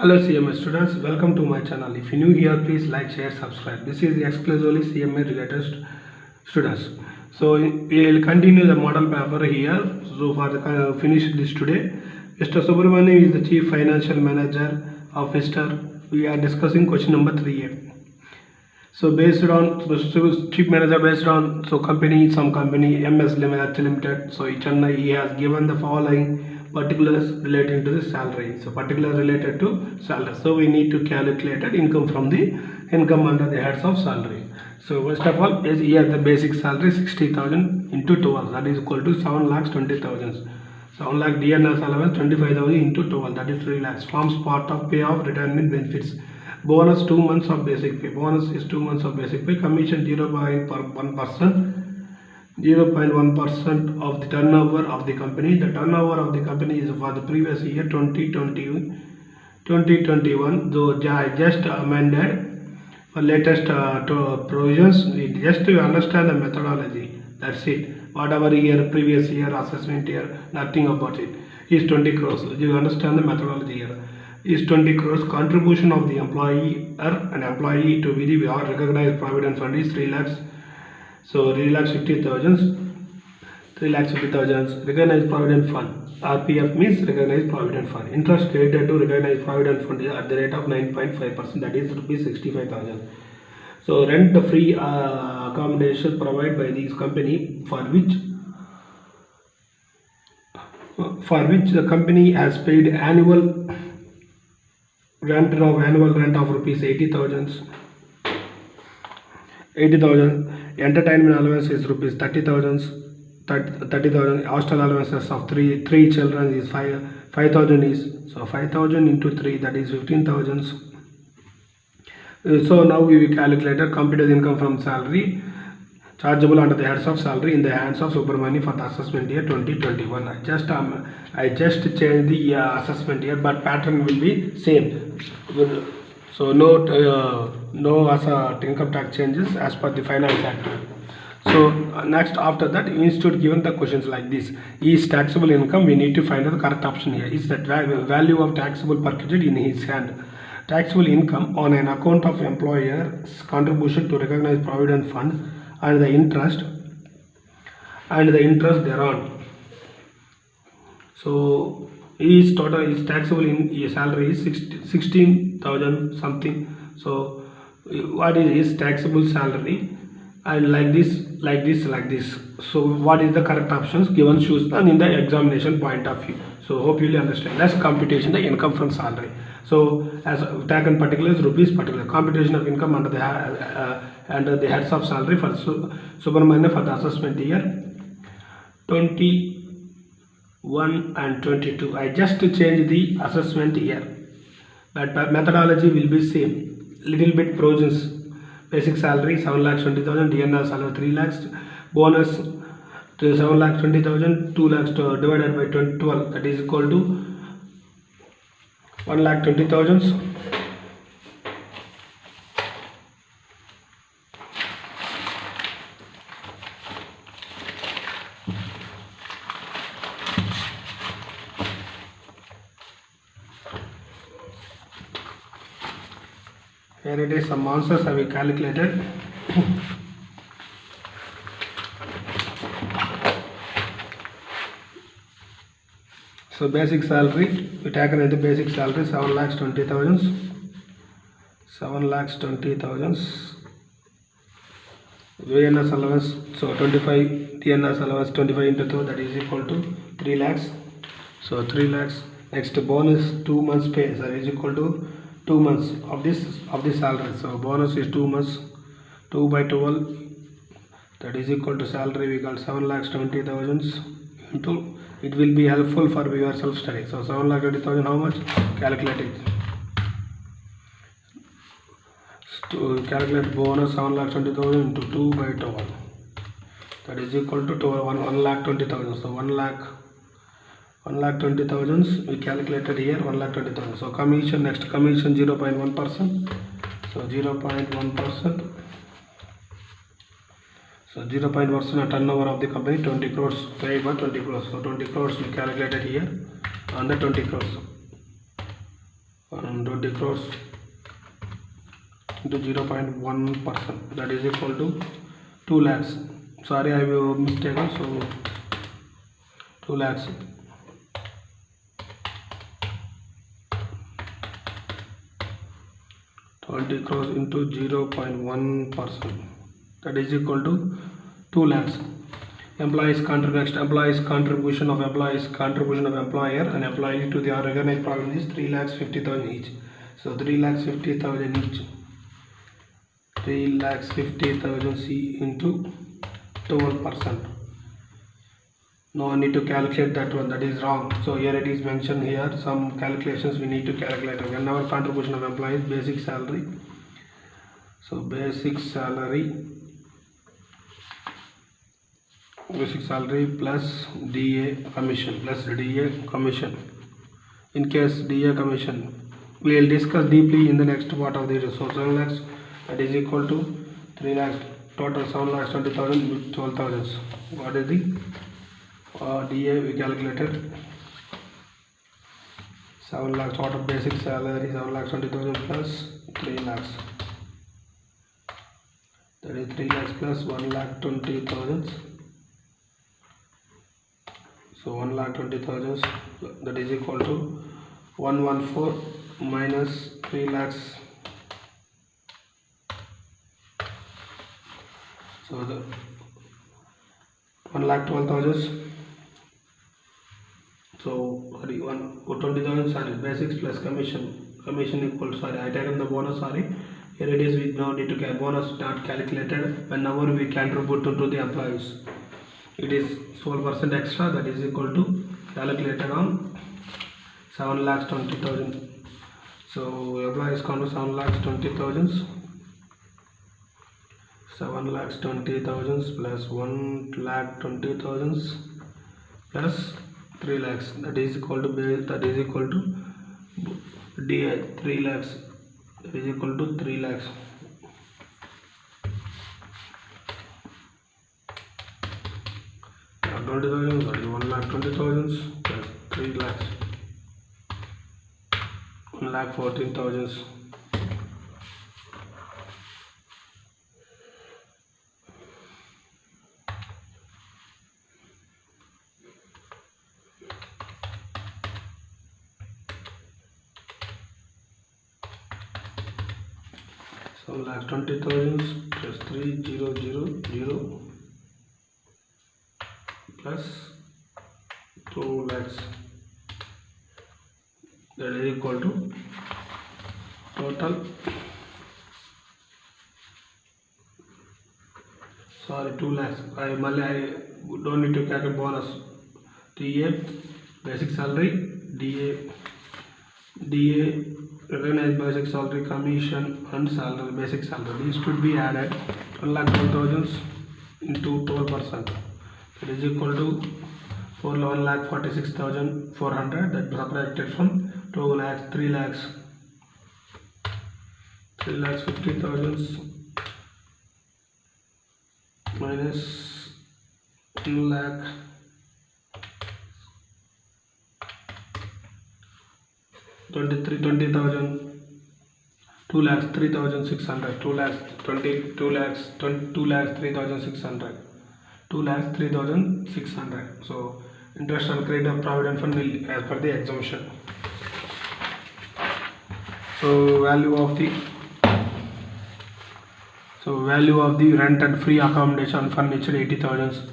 Hello CMA students, welcome to my channel. If you new here, please like, share, subscribe. This is exclusively CMA related students. So we will continue the model paper here. So for the finish this today, Mr. Subramani is the Chief Financial Manager of Mr. We are discussing question number 3A. So based on chief manager based on some company MS Limited. So he has given the following particulars relating to the salary. So particular related to salary. So we need to calculate income from the income under the heads of salary. So first of all, is here the basic salary 60,000 into 12, that is equal to 7,20,000. 7 lakh DNS allowance 25,000 into 12, that is 3 lakhs. Forms part of pay of retirement benefits. Bonus 2 months of basic pay. Bonus is 2 months of basic pay. Commission 0.1%. 0.1% of the turnover of the company. The turnover of the company is for the previous year 2021. So I just amended for latest provisions. We just to understand the methodology. That's it. Whatever year, previous year, assessment year, nothing about it. Is 20 crores. You understand the methodology here. Is 20 crores. Contribution of the employee to VDB or recognized provident fund is 3 lakhs. So 3,50,000. 3,50,000 recognized provident fund. RPF means recognized provident fund. Interest credited to recognized provident fund is at the rate of 9.5%, that is rupees 65,000. So rent free accommodation provided by this company for which the company has paid annual rent of rupees 80,000. Entertainment allowance is rupees 30,000. Hostel allowances of three children is 5,000 is, so 5,000 into 3, that is 15,000. So now we will calculate computed income from salary chargeable under the heads of salary in the hands of Subramani for the assessment year 2021. I just changed the assessment year, but pattern will be same. So no income tax changes as per the Finance Act. So next, after that, institute given the questions like this: is taxable income? We need to find the correct option here. Is that value of taxable per credit in his hand? Taxable income on an account of employer's contribution to recognized provident fund and the interest thereon. So his taxable in his salary is 16,000 something. So what is his taxable salary? And like this. So what is the correct options given choose and in the examination point of view. So hope you will understand. Let's computation the income from salary. So as taken particulars rupees particular computation of income under the heads of salary for Subramania for the assessment year 21 and 22. I just change the assessment year, but methodology will be same. Little bit provisions. Basic salary 7,20,000, DNR salary 3 lakhs, bonus to 7,20,000, 2 lakhs divided by 12, that is equal to 1,20,000. Here it is, some answers have been calculated. So basic salary, we taken as the basic salary 7,20,000. 7,20,000. VNS allowance, so 25 DNS allowance 25 into 2, that is equal to 3 lakhs. So 3 lakhs. Next bonus 2 months pay, that is equal to 2 months of this salary. So bonus is 2 months, 2 by 12, that is equal to salary we got 7,20,000 into, it will be helpful for your self study. So 7,20,000 how much? Calculate it. To calculate bonus 7,20,000 into 2 by 12, that is equal to 1,20,000. So 1,20,000 we calculated here 1,20,000. So commission, next commission 0.1%. So 0.1%. So 0.1% turnover of the company 20 crores, paid by 20 crores. So 20 crores we calculated here on the 20 crores. 120 crores into 0.1%, that is equal to 2 lakhs. Sorry, I have mistaken. So 2 lakhs. 20 crores into 0.1%, that is equal to 2 lakhs. Employees contribution of employer and employee to the organized provident is 3,50,000 each. So 3,50,000 each. 3,50,000 C into 12%. No need to calculate that one, that is wrong. So here it is mentioned here some calculations we need to calculate. When our contribution of employees, basic salary. So basic salary plus DA commission. In case DA commission, we will discuss deeply in the next part of the resource. 7 lakhs, that is equal to 3 lakhs. Total 7,20,000 with 12,000. What is the DA we calculated? 7 lakhs. Total basic salary 7,20,000 plus 3 lakhs. That is 3 lakhs plus 1,20,000. So 1,20,000, that is equal to 114 minus 3 lakhs. So the 1,12,000. So sorry, 120,000. Sorry, basics plus commission. Commission equal. Sorry, I taken the bonus. Sorry, here it is. We now need to get bonus not calculated whenever we contribute to the employees. It is 12% extra, that is equal to calculated on 7,20,000. So employees count to 7,20,000. 7,20,000 plus 1,20,000 plus 3 lakhs, that is equal to DA 3 lakhs, that is equal to 3 lakhs. Now 20,000, sorry, 1,20,000 plus 3 lakhs, 1,14,000. So 1,20,000 plus 3,000 plus 2 lakhs, that is equal to total. Sorry, 2 lakhs. I don't need to calculate bonus. DA basic salary, DA recognized basic salary, commission and salary, basic salary. These should be added. 1,12,000 into 12%. That is equal to 1,46,400. That subtracted from 2 lakhs, 3 lakhs. 3,50,000 minus 2 lakh. 20,000. 2 lakhs 3,600. 2 lakhs 3,600. 2 lakhs 3,600. So interest on credit of provident fund will as per the exemption. So value of the rent and free accommodation furniture 80,000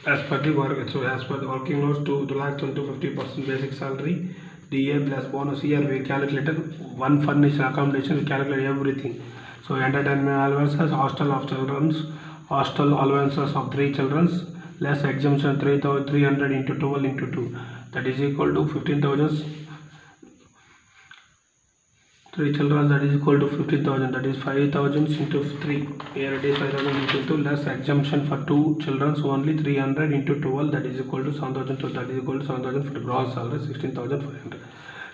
as per the work. So as per the working hours, 2 lakhs into 50% basic salary, DA plus bonus. Here we calculated one furnished accommodation, we calculate everything. So entertainment allowances, hostel allowances of 3 children, less exemption 3,300 into 12 into 2, that is equal to 15,000. 3 children, that is equal to 15,000, that is 5,000 into 3. Here it is 5,000 into 2, less exemption for 2 children, so only 300 into 12, that is equal to 7,000. That is equal to 7,000 for the gross salary, 16,500.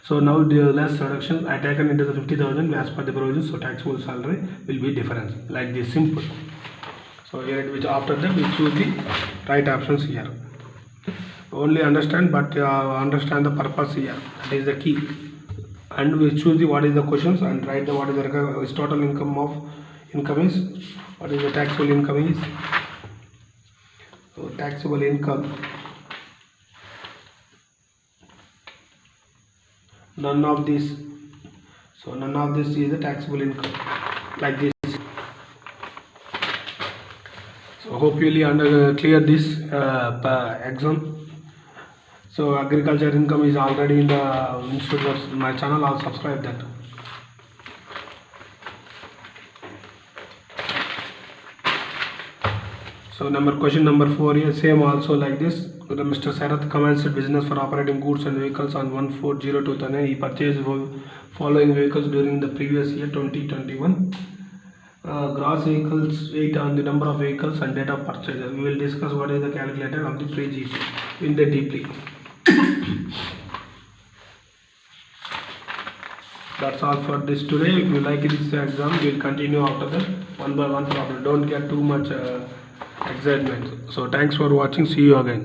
So now the less reduction I taken into the 50,000 as per the provision, so taxable salary will be difference, like this, simple. So here which after that we choose the right options here. Only understand, but understand the purpose here, that is the key. and we choose the what is the questions and write the what is the is total income of income is, what is the taxable income is. So taxable income, none of this, so none of this is the taxable income, like this. So hope you really clear this exam. So agriculture income is already in the institute of my channel. I'll subscribe that. So question number 4 here, same also like this. The Mr. Sarath commenced business for operating goods and vehicles on 1/4/2009. He purchased following vehicles during the previous year 2021. Gross vehicles weight on the number of vehicles and date of purchase. We will discuss what is the calculator of the pre-GP in the deeply. That's all for this today. If you like this exam, we will continue after that one by one problem. Don't get too much excitement. So thanks for watching. See you again.